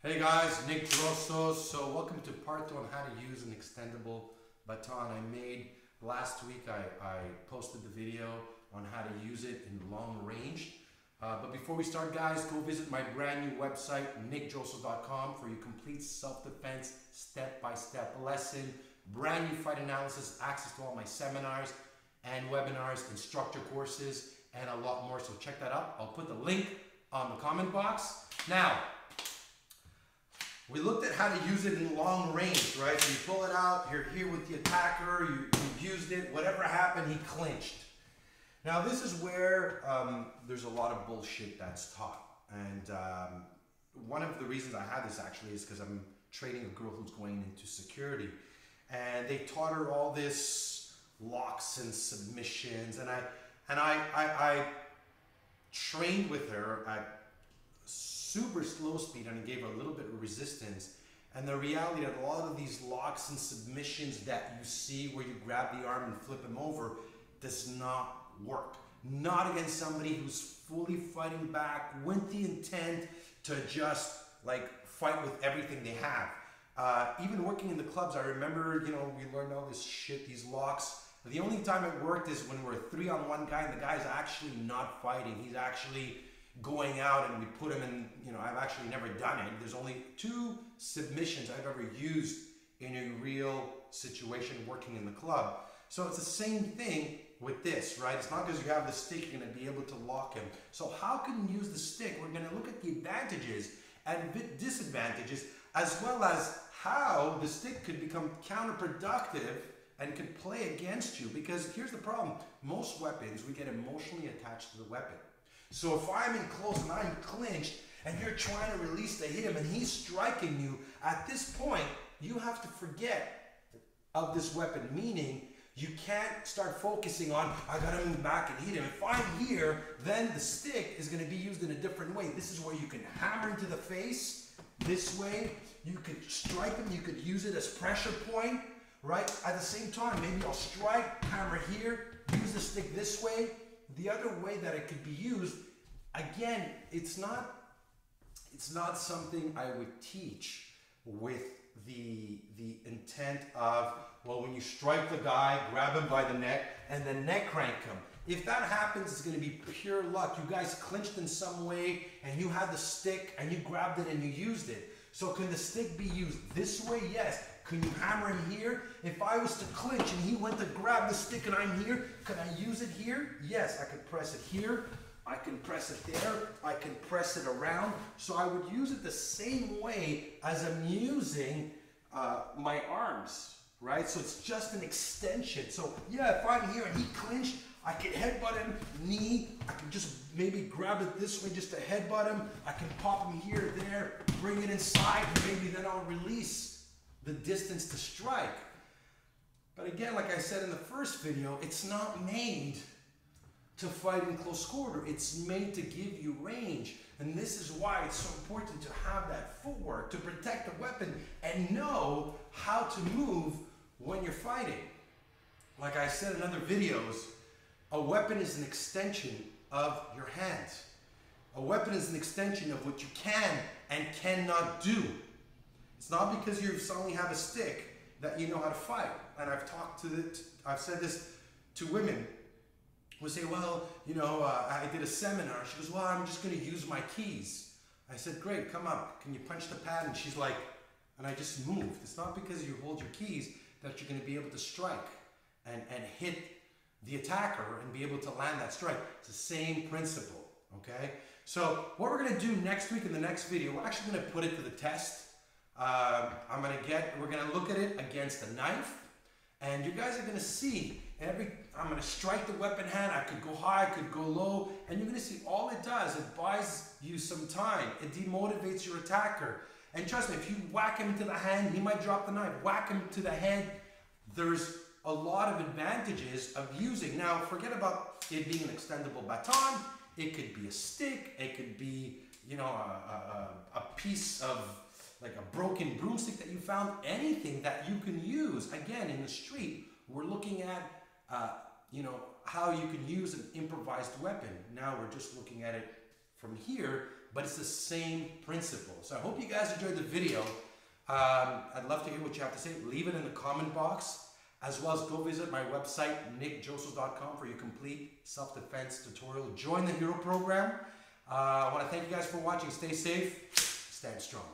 Hey guys, Nick Drossos. So welcome to part 2 on how to use an extendable baton. I made last week, I posted the video on how to use it in long range. But before we start guys, go visit my brand new website, nickdrossos.com, for your complete self-defense, step-by-step lesson, brand new fight analysis, access to all my seminars and webinars, instructor courses, and a lot more. So check that out. I'll put the link on the comment box. Now, we looked at how to use it in long range, right? So you pull it out, you're here with the attacker, you used it, whatever happened, he clinched. Now this is where there's a lot of bullshit that's taught. And one of the reasons I have this actually is because I'm training a girl who's going into security. And they taught her all this locks and submissions. And I trained with her at super slow speed, and I gave her a little bit of resistance. And the reality that a lot of these locks and submissions that you see where you grab the arm and flip him over does not work. Not against somebody who's fully fighting back with the intent to just like fight with everything they have. Even working in the clubs, I remember, we learned all this shit, these locks. The only time it worked is when we're a 3-on-1 guy and the guy's actually not fighting. He's actually going out and we put him in, I've actually never done it. There's only 2 submissions I've ever used in a real situation working in the club. So it's the same thing with this, right? It's not because you have the stick, you're gonna be able to lock him. So how can you use the stick? We're gonna look at the advantages and disadvantages, as well as how the stick could become counterproductive and could play against you. Because here's the problem, most weapons, we get emotionally attached to the weapon. So if I'm in close and I'm clinched and you're trying to release to him and he's striking you, at this point, you have to forget of this weapon, meaning you can't start focusing on, I gotta move back and hit him. If I'm here, then the stick is gonna be used in a different way. This is where you can hammer into the face this way. You could strike him, you could use it as pressure point, right? At the same time, maybe I'll strike, hammer here, use the stick this way. The other way that it could be used, again, it's not something I would teach with the intent of, well, when you strike the guy, grab him by the neck and then neck crank him. If that happens, it's going to be pure luck. You guys clinched in some way and you had the stick and you grabbed it and you used it. So can the stick be used this way? Yes. Can you hammer him here? If I was to clinch and he went to grab the stick and I'm here, can I use it here? Yes, I could press it here. I can press it there. I can press it around. So I would use it the same way as I'm using my arms, right? So it's just an extension. So yeah, if I'm here and he clinched, I can headbutt him, knee. I can just maybe grab it this way just to headbutt him. I can pop him here, there, bring it inside, and maybe then I'll release the distance to strike. But again, like I said in the first video, it's not made to fight in close quarter. It's made to give you range. And this is why it's so important to have that footwork to protect the weapon and know how to move when you're fighting. Like I said in other videos, a weapon is an extension of your hands. A weapon is an extension of what you can and cannot do. It's not because you suddenly have a stick that you know how to fight. And I've said this to women who say, well, I did a seminar. She goes, well, I'm just going to use my keys. I said, great, come up. Can you punch the pad? And she's like, and I just moved. It's not because you hold your keys that you're going to be able to strike and hit the attacker and be able to land that strike. It's the same principle, okay? So what we're going to do next week in the next video, we're actually going to put it to the test. We're gonna look at it against a knife, and you guys are gonna see I'm gonna strike the weapon hand. I could go high, I could go low, and you're gonna see all it does, it buys you some time. It demotivates your attacker. And trust me, if you whack him into the hand, he might drop the knife. Whack him to the head. There's a lot of advantages of using. Now, forget about it being an extendable baton. It could be a stick. It could be, a piece of like a broken broomstick that you found, anything that you can use. Again, in the street, we're looking at, how you can use an improvised weapon. Now we're just looking at it from here. but it's the same principle. So I hope you guys enjoyed the video. I'd love to hear what you have to say. Leave it in the comment box, as well as go visit my website, nickjoseph.com, for your complete self-defense tutorial. Join the Hero program. I want to thank you guys for watching. Stay safe, stand strong.